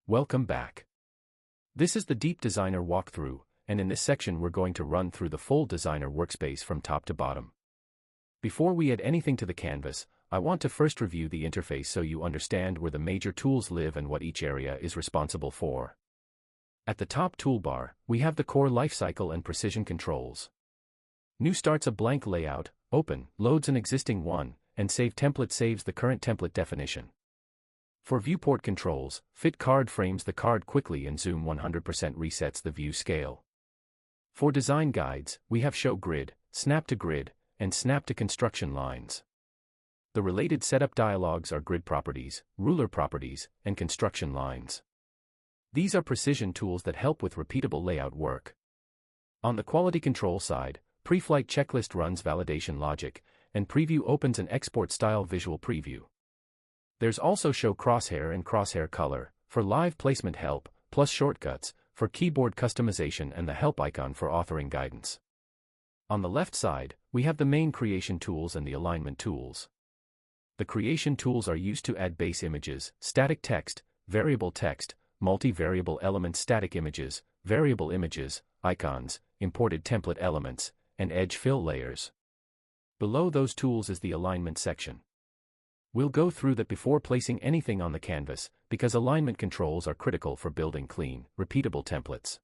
Welcome back. This is the Deep Designer walkthrough, and in this section we're going to run through the full Designer workspace from top to bottom. Before we add anything to the canvas, I want to first review the interface so you understand where the major tools live and what each area is responsible for. At the top toolbar, we have the core lifecycle and precision controls. New starts a blank layout, open, loads an existing one, and save template saves the current template definition. For viewport controls, fit card frames the card quickly and zoom 100% resets the view scale. For design guides, we have show grid, snap to grid, and snap to construction lines. The related setup dialogues are grid properties, ruler properties, and construction lines. These are precision tools that help with repeatable layout work. On the quality control side, pre-flight checklist runs validation logic, and preview opens an export style visual preview. There's also show crosshair and crosshair color, for live placement help, plus shortcuts, for keyboard customization and the help icon for authoring guidance. On the left side, we have the main creation tools and the alignment tools. The creation tools are used to add base images, static text, variable text, multi-variable element static images, variable images, icons, imported template elements, and edge fill layers. Below those tools is the alignment section. We'll go through that before placing anything on the canvas, because alignment controls are critical for building clean, repeatable templates.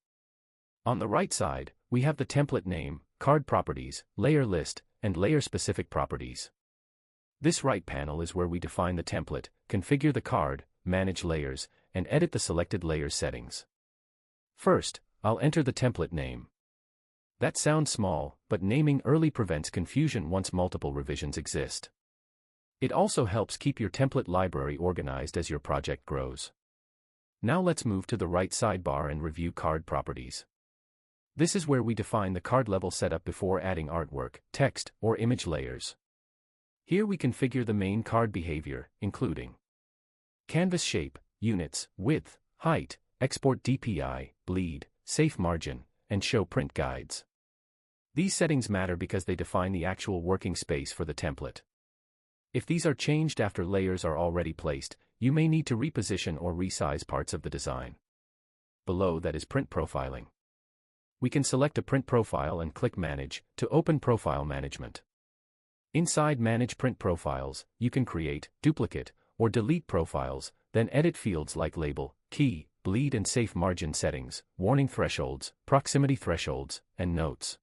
On the right side, we have the template name, card properties, layer list, and layer-specific properties. This right panel is where we define the template, configure the card, manage layers, and edit the selected layers settings. First, I'll enter the template name. That sounds small, but naming early prevents confusion once multiple revisions exist. It also helps keep your template library organized as your project grows. Now let's move to the right sidebar and review card properties. This is where we define the card level setup before adding artwork, text, or image layers. Here we configure the main card behavior, including canvas shape, units, width, height, export DPI, bleed, safe margin, and show print guides. These settings matter because they define the actual working space for the template. If these are changed after layers are already placed, you may need to reposition or resize parts of the design. Below that is print profiling. We can select a print profile and click Manage to open Profile Management. Inside Manage Print Profiles, you can create, duplicate, or delete profiles, then edit fields like label, key, bleed and safe margin settings, warning thresholds, proximity thresholds, and notes.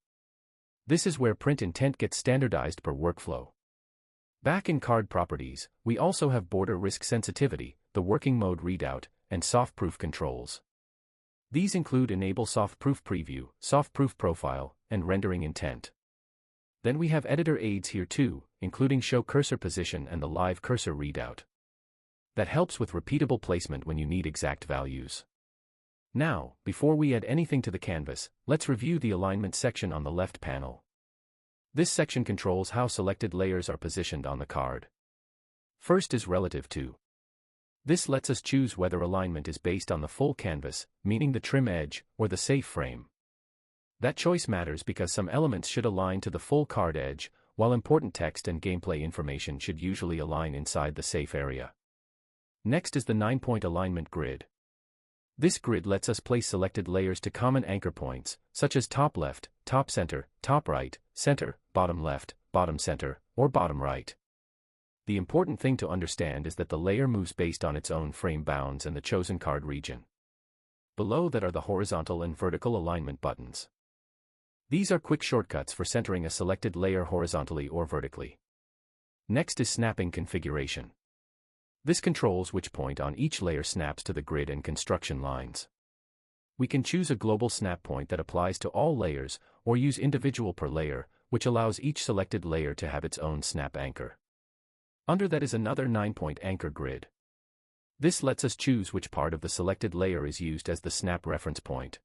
This is where print intent gets standardized per workflow. Back in card properties, we also have border risk sensitivity, the working mode readout, and soft-proof controls. These include enable soft-proof preview, soft-proof profile, and rendering intent. Then we have editor aids here too, including show cursor position and the live cursor readout. That helps with repeatable placement when you need exact values. Now, before we add anything to the canvas, let's review the alignment section on the left panel. This section controls how selected layers are positioned on the card. First is relative to. This lets us choose whether alignment is based on the full canvas, meaning the trim edge, or the safe frame. That choice matters because some elements should align to the full card edge, while important text and gameplay information should usually align inside the safe area. Next is the 9-point alignment grid. This grid lets us place selected layers to common anchor points, such as top left, top center, top right, center, bottom left, bottom center, or bottom right. The important thing to understand is that the layer moves based on its own frame bounds and the chosen card region. Below that are the horizontal and vertical alignment buttons. These are quick shortcuts for centering a selected layer horizontally or vertically. Next is snapping configuration. This controls which point on each layer snaps to the grid and construction lines. We can choose a global snap point that applies to all layers, or use individual per layer, which allows each selected layer to have its own snap anchor. Under that is another 9-point anchor grid. This lets us choose which part of the selected layer is used as the snap reference point.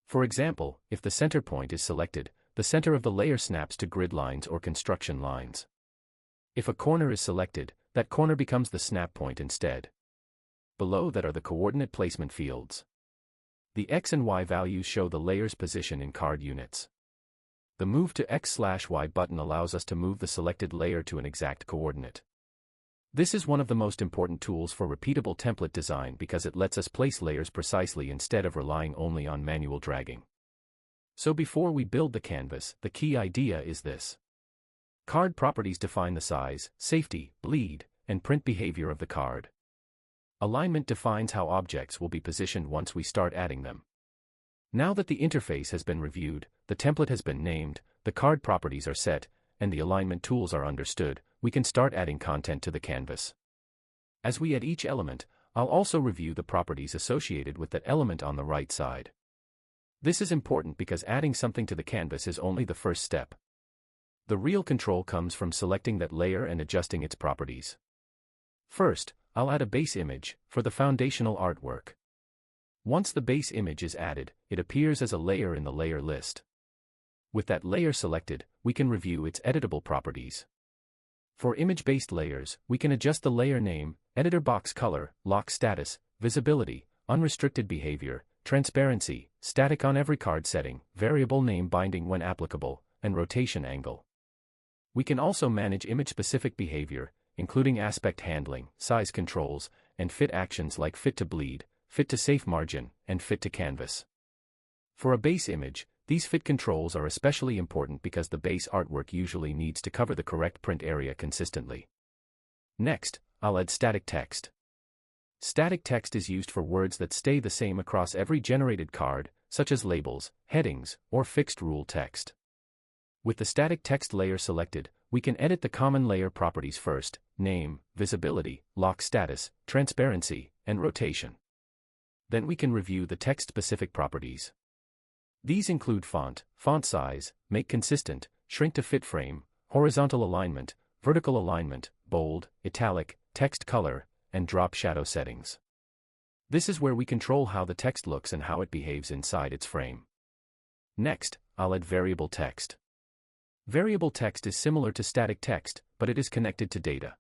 For example, if the center point is selected, the center of the layer snaps to grid lines or construction lines. If a corner is selected, that corner becomes the snap point instead. Below that are the coordinate placement fields. The X and Y values show the layer's position in card units. The Move to X/Y button allows us to move the selected layer to an exact coordinate. This is one of the most important tools for repeatable template design because it lets us place layers precisely instead of relying only on manual dragging. So before we build the canvas, the key idea is this. Card properties define the size, safety, bleed, and print behavior of the card. Alignment defines how objects will be positioned once we start adding them. Now that the interface has been reviewed, the template has been named, the card properties are set, and the alignment tools are understood, we can start adding content to the canvas. As we add each element, I'll also review the properties associated with that element on the right side. This is important because adding something to the canvas is only the first step. The real control comes from selecting that layer and adjusting its properties. First, I'll add a base image for the foundational artwork. Once the base image is added, it appears as a layer in the layer list. With that layer selected, we can review its editable properties. For image-based layers, we can adjust the layer name, editor box color, lock status, visibility, unrestricted behavior, transparency, static on every card setting, variable name binding when applicable, and rotation angle. We can also manage image-specific behavior, including aspect handling, size controls, and fit actions like fit to bleed, fit to safe margin, and fit to canvas. For a base image, these fit controls are especially important because the base artwork usually needs to cover the correct print area consistently. Next, I'll add static text. Static text is used for words that stay the same across every generated card, such as labels, headings, or fixed rule text. With the static text layer selected, we can edit the common layer properties first: name, visibility, lock status, transparency, and rotation. Then we can review the text-specific properties. These include font size, make consistent, shrink to fit frame, horizontal alignment, vertical alignment, bold, italic, text color, and drop shadow settings. This is where we control how the text looks and how it behaves inside its frame. Next, I'll add variable text. Variable text is similar to static text, but it is connected to data.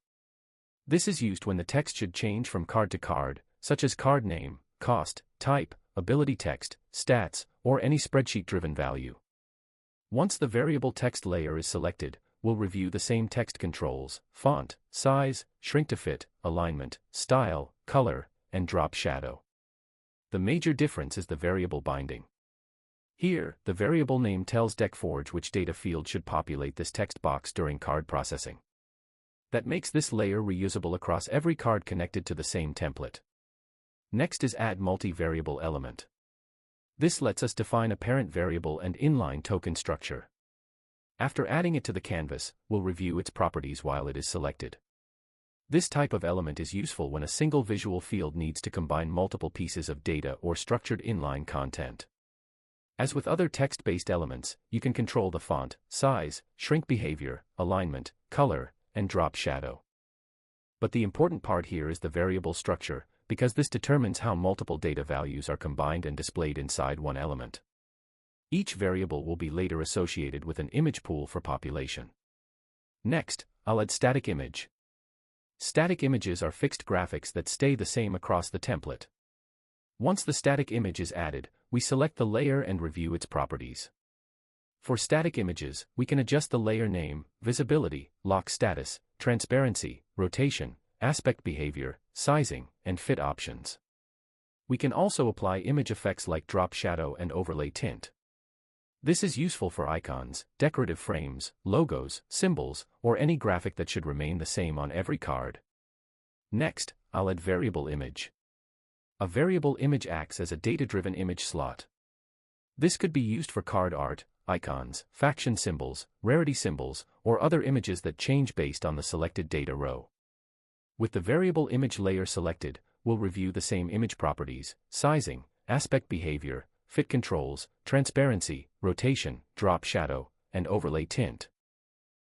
This is used when the text should change from card to card, such as card name, cost, type, ability text, stats, or any spreadsheet-driven value. Once the variable text layer is selected, we'll review the same text controls: font, size, shrink to fit, alignment, style, color, and drop shadow. The major difference is the variable binding. Here, the variable name tells DeckForge which data field should populate this text box during card processing. That makes this layer reusable across every card connected to the same template. Next is add multi-variable element. This lets us define a parent variable and inline token structure. After adding it to the canvas, we'll review its properties while it is selected. This type of element is useful when a single visual field needs to combine multiple pieces of data or structured inline content. As with other text-based elements, you can control the font, size, shrink behavior, alignment, color, and drop shadow. But the important part here is the variable structure, because this determines how multiple data values are combined and displayed inside one element. Each variable will be later associated with an image pool for population. Next, I'll add static image. Static images are fixed graphics that stay the same across the template. Once the static image is added, we select the layer and review its properties. For static images, we can adjust the layer name, visibility, lock status, transparency, rotation, aspect behavior, sizing, and fit options. We can also apply image effects like drop shadow and overlay tint. This is useful for icons, decorative frames, logos, symbols, or any graphic that should remain the same on every card. Next, I'll add variable image. A variable image acts as a data-driven image slot. This could be used for card art, icons, faction symbols, rarity symbols, or other images that change based on the selected data row. With the variable image layer selected, we'll review the same image properties: sizing, aspect behavior, fit controls, transparency, rotation, drop shadow, and overlay tint.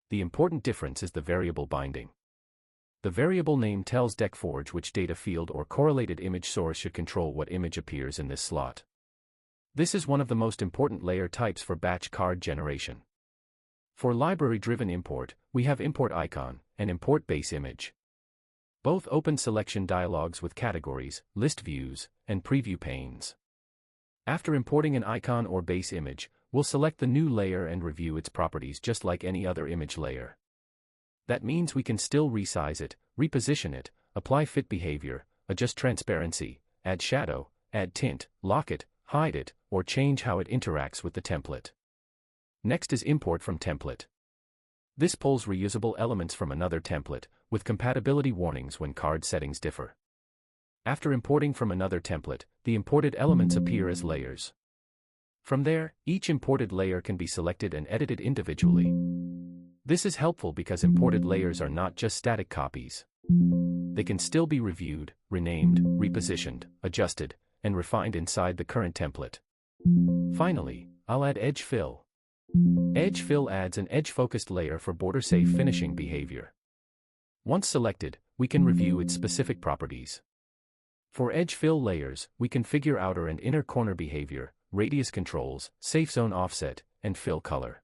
The important difference is the variable binding. The variable name tells DeckForge which data field or correlated image source should control what image appears in this slot. This is one of the most important layer types for batch card generation. For library-driven import, we have import icon and import base image. Both open selection dialogs with categories, list views, and preview panes. After importing an icon or base image, we'll select the new layer and review its properties just like any other image layer. That means we can still resize it, reposition it, apply fit behavior, adjust transparency, add shadow, add tint, lock it, hide it, or change how it interacts with the template. Next is import from template. This pulls reusable elements from another template, with compatibility warnings when card settings differ. After importing from another template, the imported elements appear as layers. From there, each imported layer can be selected and edited individually. This is helpful because imported layers are not just static copies. They can still be reviewed, renamed, repositioned, adjusted, and refined inside the current template. Finally, I'll add edge fill. Edge fill adds an edge-focused layer for border-safe finishing behavior. Once selected, we can review its specific properties. For edge fill layers, we configure outer and inner corner behavior, radius controls, safe zone offset, and fill color.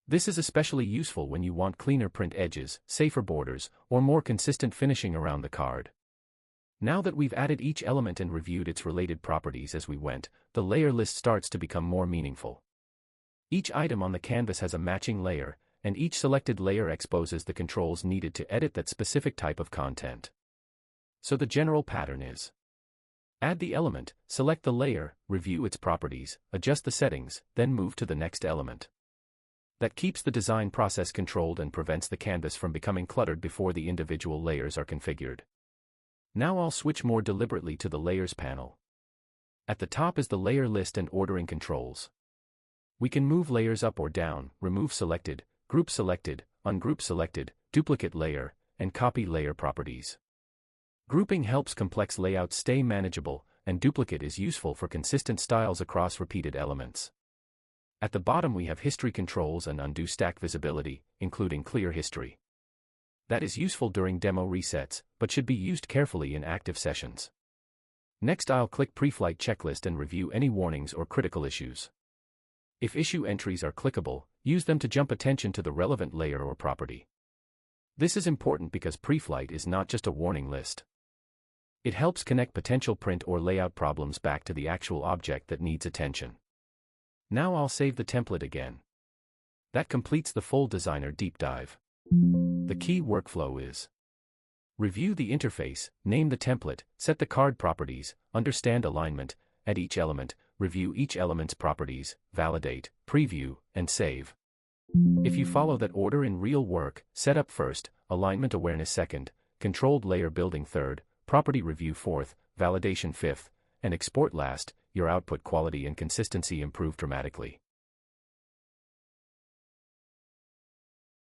This is especially useful when you want cleaner print edges, safer borders, or more consistent finishing around the card. Now that we've added each element and reviewed its related properties as we went, the layer list starts to become more meaningful. Each item on the canvas has a matching layer, and each selected layer exposes the controls needed to edit that specific type of content. So the general pattern is: add the element, select the layer, review its properties, adjust the settings, then move to the next element. That keeps the design process controlled and prevents the canvas from becoming cluttered before the individual layers are configured. Now I'll switch more deliberately to the Layers panel. At the top is the layer list and ordering controls. We can move layers up or down, remove selected, group selected, ungroup selected, duplicate layer, and copy layer properties. Grouping helps complex layouts stay manageable, and duplicate is useful for consistent styles across repeated elements. At the bottom we have history controls and undo stack visibility, including clear history. That is useful during demo resets, but should be used carefully in active sessions. Next I'll click Preflight Checklist and review any warnings or critical issues. If issue entries are clickable, use them to jump attention to the relevant layer or property. This is important because preflight is not just a warning list. It helps connect potential print or layout problems back to the actual object that needs attention. Now I'll save the template again. That completes the full designer deep dive. The key workflow is: review the interface, name the template, set the card properties, understand alignment, add each element, review each element's properties, validate, preview, and save. If you follow that order in real work, setup first, alignment awareness second, controlled layer building third, property review fourth, validation fifth, and export last, your output quality and consistency improve dramatically.